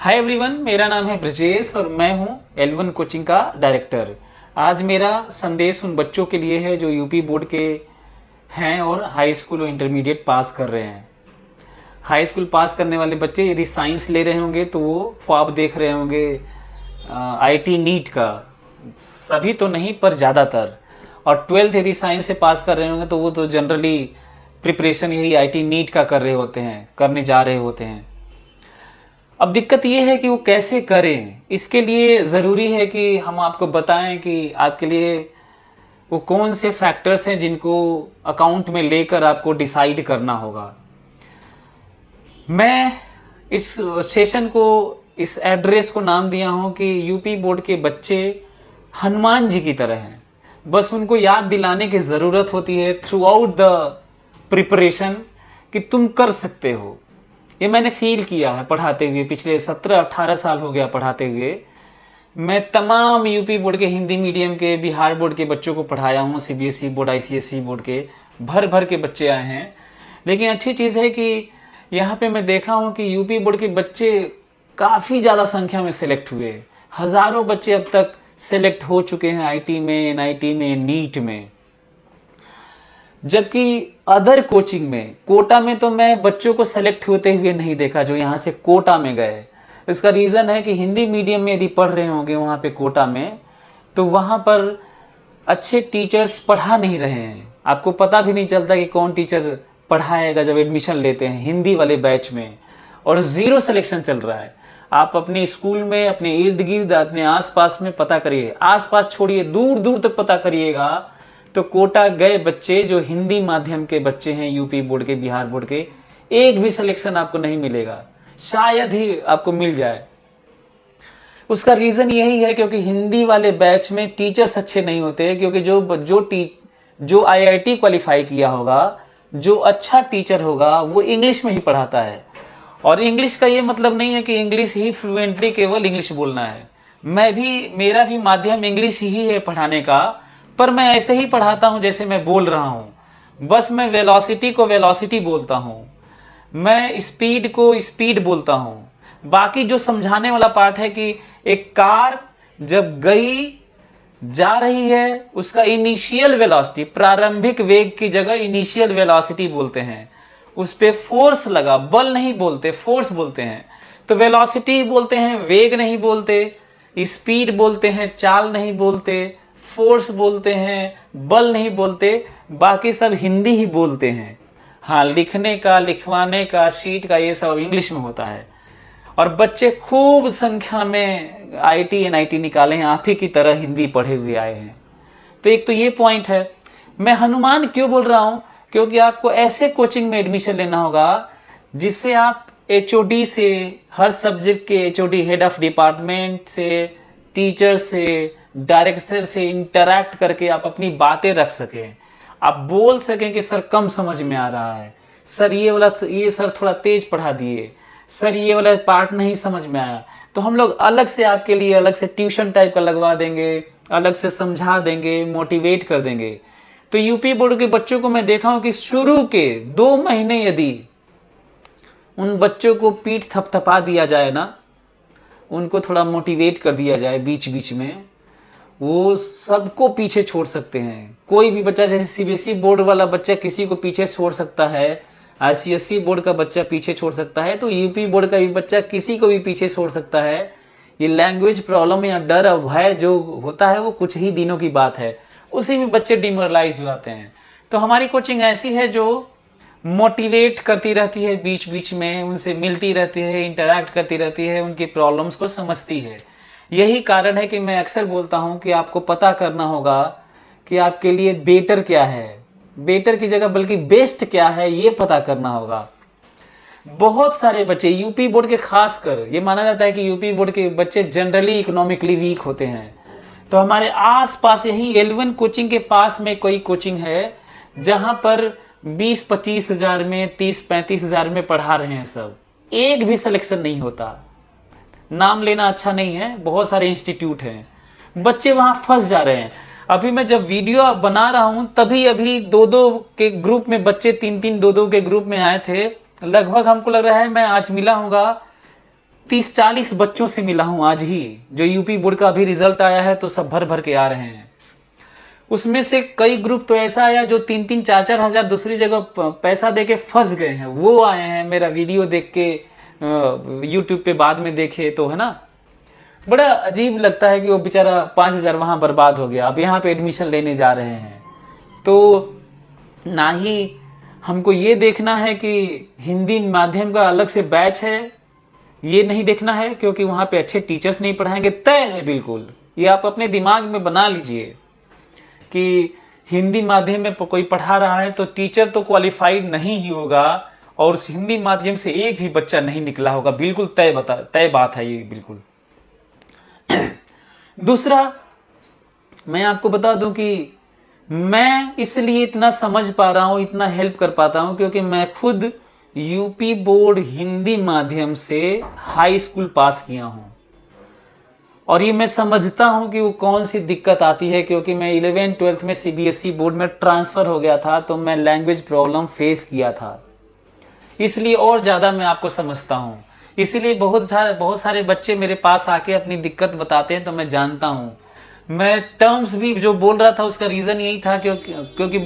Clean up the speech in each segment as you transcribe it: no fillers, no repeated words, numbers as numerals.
Hi everyone, मेरा नाम है ब्रजेश और मैं हूं L1 कोचिंग का डायरेक्टर। आज मेरा संदेश उन बच्चों के लिए है जो यूपी बोर्ड के हैं और हाई स्कूल और इंटरमीडिएट पास कर रहे हैं। हाई स्कूल पास करने वाले बच्चे यदि साइंस ले रहे होंगे तो वो ख्वाब देख रहे होंगे आईटी नीट का, सभी तो नहीं पर ज़्यादातर। और 12th यदि साइंस से पास कर रहे होंगे तो वो तो जनरली प्रिपरेशन यही आईटी नीट का कर रहे होते हैं, करने जा रहे होते हैं। अब दिक्कत ये है कि वो कैसे करें। इसके लिए ज़रूरी है कि हम आपको बताएं कि आपके लिए वो कौन से फैक्टर्स हैं जिनको अकाउंट में लेकर आपको डिसाइड करना होगा। मैं इस सेशन को, इस एड्रेस को नाम दिया हूं कि यूपी बोर्ड के बच्चे हनुमान जी की तरह हैं। बस उनको याद दिलाने की ज़रूरत होती है थ्रू आउट द प्रिपरेशन कि तुम कर सकते हो। ये मैंने फील किया है पढ़ाते हुए, पिछले 17-18 साल हो गया पढ़ाते हुए। मैं तमाम यूपी बोर्ड के, हिंदी मीडियम के, बिहार बोर्ड के बच्चों को पढ़ाया हूँ। सीबीएसई बोर्ड, आईसीएसई बोर्ड के भर भर के बच्चे आए हैं। लेकिन अच्छी चीज़ है कि यहाँ पे मैं देखा हूँ कि यूपी बोर्ड के बच्चे काफ़ी ज़्यादा संख्या में सिलेक्ट हुए। हज़ारों बच्चे अब तक सिलेक्ट हो चुके हैं आईटी में, एनआईटी में, नीट में। जबकि अदर कोचिंग में, कोटा में तो मैं बच्चों को सेलेक्ट होते हुए नहीं देखा जो यहाँ से कोटा में गए। इसका रीज़न है कि हिंदी मीडियम में यदि पढ़ रहे होंगे वहाँ पे कोटा में, तो वहाँ पर अच्छे टीचर्स पढ़ा नहीं रहे हैं। आपको पता भी नहीं चलता कि कौन टीचर पढ़ाएगा जब एडमिशन लेते हैं हिंदी वाले बैच में। और ज़ीरो सिलेक्शन चल रहा है। आप अपने स्कूल में, अपने इर्द गिर्द, अपने आसपास में पता करिए, आसपास छोड़िए, दूर दूर तक पता करिएगा तो कोटा गए बच्चे जो हिंदी माध्यम के बच्चे हैं, यूपी बोर्ड के, बिहार बोर्ड के, एक भी सिलेक्शन आपको नहीं मिलेगा। शायद ही आपको मिल जाए। उसका रीज़न यही है क्योंकि हिंदी वाले बैच में टीचर्स अच्छे नहीं होते। क्योंकि जो आईआईटी क्वालिफाई किया होगा, जो अच्छा टीचर होगा, वो इंग्लिश में ही पढ़ाता है। और इंग्लिश का ये मतलब नहीं है कि इंग्लिश ही फ्लुएंटली केवल इंग्लिश बोलना है। मेरा भी माध्यम इंग्लिश ही है पढ़ाने का, पर मैं ऐसे ही पढ़ाता हूँ जैसे मैं बोल रहा हूँ। बस मैं वेलोसिटी को वेलोसिटी बोलता हूँ, मैं स्पीड को स्पीड बोलता हूँ। बाकी जो समझाने वाला पार्ट है कि एक कार जब जा रही है, उसका इनिशियल वेलोसिटी, प्रारंभिक वेग की जगह इनिशियल वेलोसिटी बोलते हैं। उस पे फोर्स लगा, बल नहीं बोलते, फोर्स बोलते हैं। तो वेलोसिटी बोलते हैं, वेग नहीं बोलते। स्पीड बोलते हैं, चाल नहीं बोलते। फोर्स बोलते हैं, बल नहीं बोलते। बाकी सब हिंदी ही बोलते हैं। हाँ, लिखने का, लिखवाने का, शीट का, ये सब इंग्लिश में होता है। और बच्चे खूब संख्या में आईटी एनआईटी निकाले हैं, आप ही की तरह हिंदी पढ़े हुए आए हैं। तो एक तो ये पॉइंट है। मैं हनुमान क्यों बोल रहा हूँ? क्योंकि आपको ऐसे कोचिंग में एडमिशन लेना होगा जिससे आप एचओडी से, हर सब्जेक्ट के एचओडी, हेड ऑफ डिपार्टमेंट से, टीचर से, डायरेक्टर से इंटरैक्ट करके आप अपनी बातें रख सकें। आप बोल सकें कि सर कम समझ में आ रहा है, सर ये सर थोड़ा तेज पढ़ा दिए, सर ये वाला पार्ट नहीं समझ में आया। तो हम लोग अलग से आपके लिए अलग से ट्यूशन टाइप का लगवा देंगे, अलग से समझा देंगे, मोटिवेट कर देंगे। तो यूपी बोर्ड के बच्चों को मैं देखा हूं कि शुरू के 2 महीने यदि उन बच्चों को पीठ थपथपा दिया जाए ना, उनको थोड़ा मोटिवेट कर दिया जाए बीच बीच में, वो सबको पीछे छोड़ सकते हैं। कोई भी बच्चा, जैसे सीबीएसई बोर्ड वाला बच्चा किसी को पीछे छोड़ सकता है, आईसीएसई बोर्ड का बच्चा पीछे छोड़ सकता है, तो यूपी बोर्ड का भी बच्चा किसी को भी पीछे छोड़ सकता है। ये लैंग्वेज प्रॉब्लम या डर और भय जो होता है वो कुछ ही दिनों की बात है, उसी में बच्चे डिमोरलाइज हो जाते हैं। तो हमारी कोचिंग ऐसी है जो मोटिवेट करती रहती है, बीच बीच में उनसे मिलती रहती है, इंटरैक्ट करती रहती है, उनकी प्रॉब्लम्स को समझती है। यही कारण है कि मैं अक्सर बोलता हूँ कि आपको पता करना होगा कि आपके लिए बेटर क्या है, बेटर की जगह बल्कि बेस्ट क्या है, ये पता करना होगा। बहुत सारे बच्चे यूपी बोर्ड के, खासकर ये माना जाता है कि यूपी बोर्ड के बच्चे जनरली इकोनॉमिकली वीक होते हैं। तो हमारे आसपास यही L1 कोचिंग के पास में कोई कोचिंग है जहां पर 20-25 हज़ार में, 30-35 हज़ार में पढ़ा रहे हैं सब। एक भी सिलेक्शन नहीं होता। नाम लेना अच्छा नहीं है, बहुत सारे इंस्टीट्यूट हैं, बच्चे वहां फंस जा रहे हैं। अभी मैं जब वीडियो बना रहा हूं तभी अभी 2-2 के ग्रुप में बच्चे, 3-3, 2-2 के ग्रुप में आए थे। लगभग हमको लग रहा है मैं आज मिला हूँगा 30-40 बच्चों से मिला हूं आज ही, जो यूपी बोर्ड का अभी रिजल्ट आया है तो सब भर भर के आ रहे हैं। उसमें से कई ग्रुप तो ऐसा आया जो 3-3, 4-4 हजार दूसरी जगह पैसा देके फंस गए हैं, वो आए हैं मेरा वीडियो देख के, यूट्यूब पे बाद में देखे तो, है ना। बड़ा अजीब लगता है कि वो बेचारा 5,000 वहां बर्बाद हो गया, अब यहाँ पे एडमिशन लेने जा रहे हैं। तो ना ही हमको ये देखना है कि हिंदी माध्यम का अलग से बैच है, ये नहीं देखना है, क्योंकि वहां पे अच्छे टीचर्स नहीं पढ़ाएंगे, तय है बिल्कुल। ये आप अपने दिमाग में बना लीजिए कि हिंदी माध्यम में कोई पढ़ा रहा है तो टीचर तो क्वालिफाइड नहीं ही होगा, और उस हिंदी माध्यम से एक भी बच्चा नहीं निकला होगा, बिल्कुल तय बात है ये, बिल्कुल। दूसरा, मैं आपको बता दूं कि मैं इसलिए इतना समझ पा रहा हूं, इतना हेल्प कर पाता हूं, क्योंकि मैं खुद यूपी बोर्ड हिंदी माध्यम से हाई स्कूल पास किया हूं, और ये मैं समझता हूं कि वो कौन सी दिक्कत आती है, क्योंकि मैं 11th-12th में सीबीएसई बोर्ड में ट्रांसफर हो गया था, तो मैं लैंग्वेज प्रॉब्लम फेस किया था, इसलिए और ज़्यादा मैं आपको समझता हूं। इसीलिए बहुत सारे बच्चे मेरे पास आके अपनी दिक्कत बताते हैं, तो मैं जानता हूं। मैं टर्म्स भी जो बोल रहा था उसका रीज़न यही था, क्यों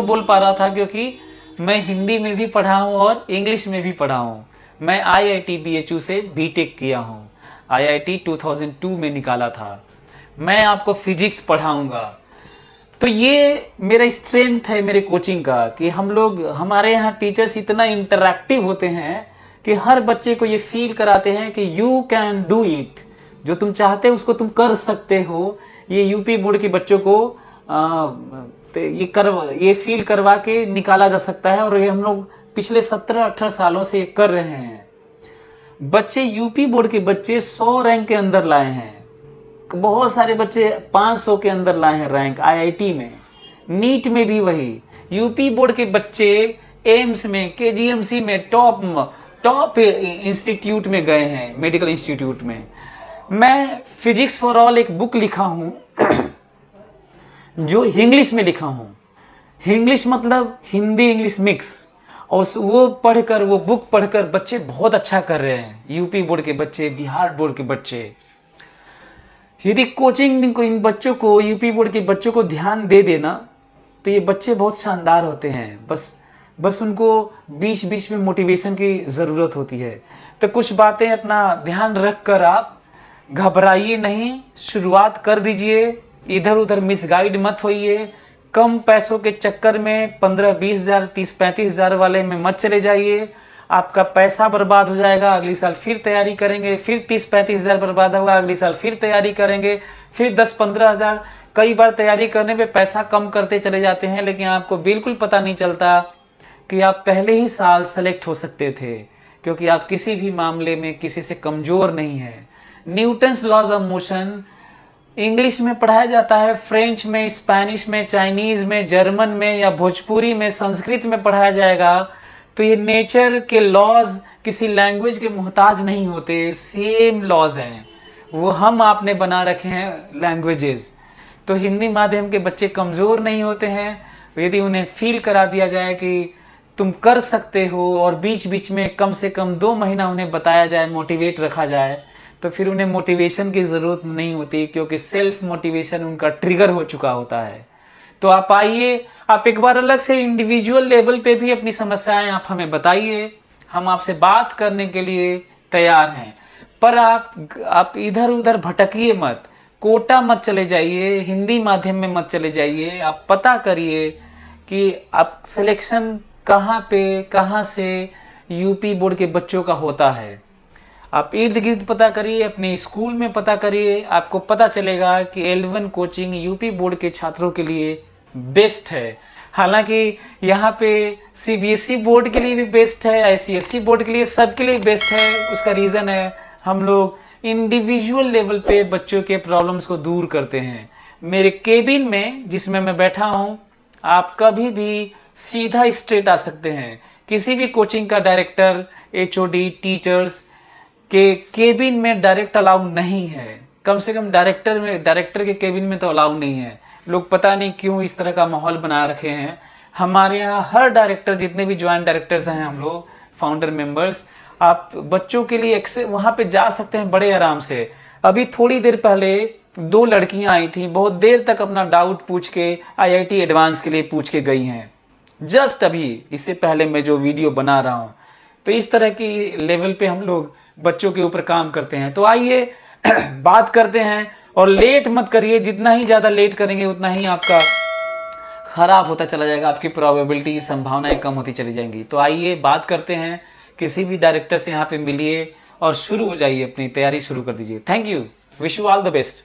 बोल पा रहा था, क्योंकि मैं हिंदी में भी पढ़ा हूँ और इंग्लिश में भी पढ़ा हूँ। मैं IIT BHU से बीटेक किया हूँ, IIT 2002 में निकाला था। मैं आपको फिजिक्स पढ़ाऊँगा। तो ये मेरा स्ट्रेंथ है मेरे कोचिंग का, कि हमारे यहाँ टीचर्स इतना इंटरैक्टिव होते हैं कि हर बच्चे को ये फील कराते हैं कि यू कैन डू इट, जो तुम चाहते हो उसको तुम कर सकते हो। ये यूपी बोर्ड के बच्चों को ये फील करवा के निकाला जा सकता है, और ये हम लोग पिछले 17-18 सालों से कर रहे हैं। बच्चे यूपी बोर्ड के बच्चे 100 रैंक के अंदर लाए हैं, बहुत सारे बच्चे 500 के अंदर लाए हैं रैंक IIT में, नीट में भी वही। यूपी बोर्ड के बच्चे एम्स में, KGMC में, टॉप इंस्टीट्यूट में गए हैं, मेडिकल इंस्टीट्यूट में। मैं फिजिक्स फॉर ऑल एक बुक लिखा हूं जो इंग्लिश में लिखा हूं, इंग्लिश मतलब हिंदी इंग्लिश मिक्स, और वो बुक पढ़कर बच्चे बहुत अच्छा कर रहे हैं, यूपी बोर्ड के बच्चे, बिहार बोर्ड के बच्चे। यदि कोचिंग को इन बच्चों को, यूपी बोर्ड के बच्चों को ध्यान दे देना, तो ये बच्चे बहुत शानदार होते हैं। बस उनको बीच बीच में मोटिवेशन की ज़रूरत होती है। तो कुछ बातें अपना ध्यान रख कर आप घबराइए नहीं, शुरुआत कर दीजिए, इधर उधर मिसगाइड मत होइए, कम पैसों के चक्कर में 15-20 हज़ार, 30-35 हज़ार वाले में मत चले जाइए, आपका पैसा बर्बाद हो जाएगा। अगली साल फिर तैयारी करेंगे, फिर 30-35 हज़ार बर्बाद होगा, अगली साल फिर तैयारी करेंगे, फिर 10-15 हज़ार। कई बार तैयारी करने पे पैसा कम करते चले जाते हैं, लेकिन आपको बिल्कुल पता नहीं चलता कि आप पहले ही साल सेलेक्ट हो सकते थे, क्योंकि आप किसी भी मामले में किसी से कमज़ोर नहीं है। Newton's laws of motion English में पढ़ाया जाता है, फ्रेंच में, स्पेनिश में, चाइनीज़ में, जर्मन में या भोजपुरी में, संस्कृत में पढ़ाया जाएगा, तो ये नेचर के लॉज किसी लैंग्वेज के मोहताज नहीं होते, सेम लॉज हैं, वो हम आपने बना रखे हैं लैंग्वेजेस। तो हिंदी माध्यम के बच्चे कमज़ोर नहीं होते हैं, यदि उन्हें फील करा दिया जाए कि तुम कर सकते हो, और बीच बीच में कम से कम 2 महीना उन्हें बताया जाए, मोटिवेट रखा जाए, तो फिर उन्हें मोटिवेशन की ज़रूरत नहीं होती, क्योंकि सेल्फ मोटिवेशन उनका ट्रिगर हो चुका होता है। तो आप आइए, आप एक बार अलग से इंडिविजुअल लेवल पे भी अपनी समस्याएं आप हमें बताइए, हम आपसे बात करने के लिए तैयार हैं। पर आप इधर उधर भटकिए मत, कोटा मत चले जाइए, हिंदी माध्यम में मत चले जाइए। आप पता करिए कि आप सिलेक्शन कहाँ से यूपी बोर्ड के बच्चों का होता है। आप इर्द गिर्द पता करिए, अपने स्कूल में पता करिए, आपको पता चलेगा कि L1 कोचिंग यूपी बोर्ड के छात्रों के लिए बेस्ट है। हालांकि यहाँ पे CBSE बोर्ड के लिए भी बेस्ट है, ICSE बोर्ड के लिए, सबके लिए बेस्ट है। उसका रीज़न है हम लोग इंडिविजुअल लेवल पे बच्चों के प्रॉब्लम्स को दूर करते हैं। मेरे केबिन में जिसमें मैं बैठा हूँ, आप कभी भी सीधा स्ट्रेट आ सकते हैं। किसी भी कोचिंग का डायरेक्टर, HOD, टीचर्स के केबिन में डायरेक्ट अलाउ नहीं है, कम से कम डायरेक्टर के केबिन में तो अलाउ नहीं है। लोग पता नहीं क्यों इस तरह का माहौल बना रखे हैं। हमारे यहाँ हर डायरेक्टर, जितने भी ज्वाइंट डायरेक्टर्स हैं हम लोग फाउंडर मेंबर्स, आप बच्चों के लिए वहां पे जा सकते हैं बड़े आराम से। अभी थोड़ी देर पहले 2 लड़कियां आई थी, बहुत देर तक अपना डाउट पूछ के IIT एडवांस के लिए पूछ के गई हैं, जस्ट अभी इससे पहले मैं जो वीडियो बना रहा हूं। तो इस तरह की लेवल पे हम लोग बच्चों के ऊपर काम करते हैं। तो आइए बात करते हैं, और लेट मत करिए, जितना ही ज्यादा लेट करेंगे उतना ही आपका खराब होता चला जाएगा, आपकी प्रोबेबिलिटी, संभावनाएं कम होती चली जाएंगी। तो आइए बात करते हैं, किसी भी डायरेक्टर से यहाँ पे मिलिए और शुरू हो जाइए, अपनी तैयारी शुरू कर दीजिए। Thank you, wish you all the best.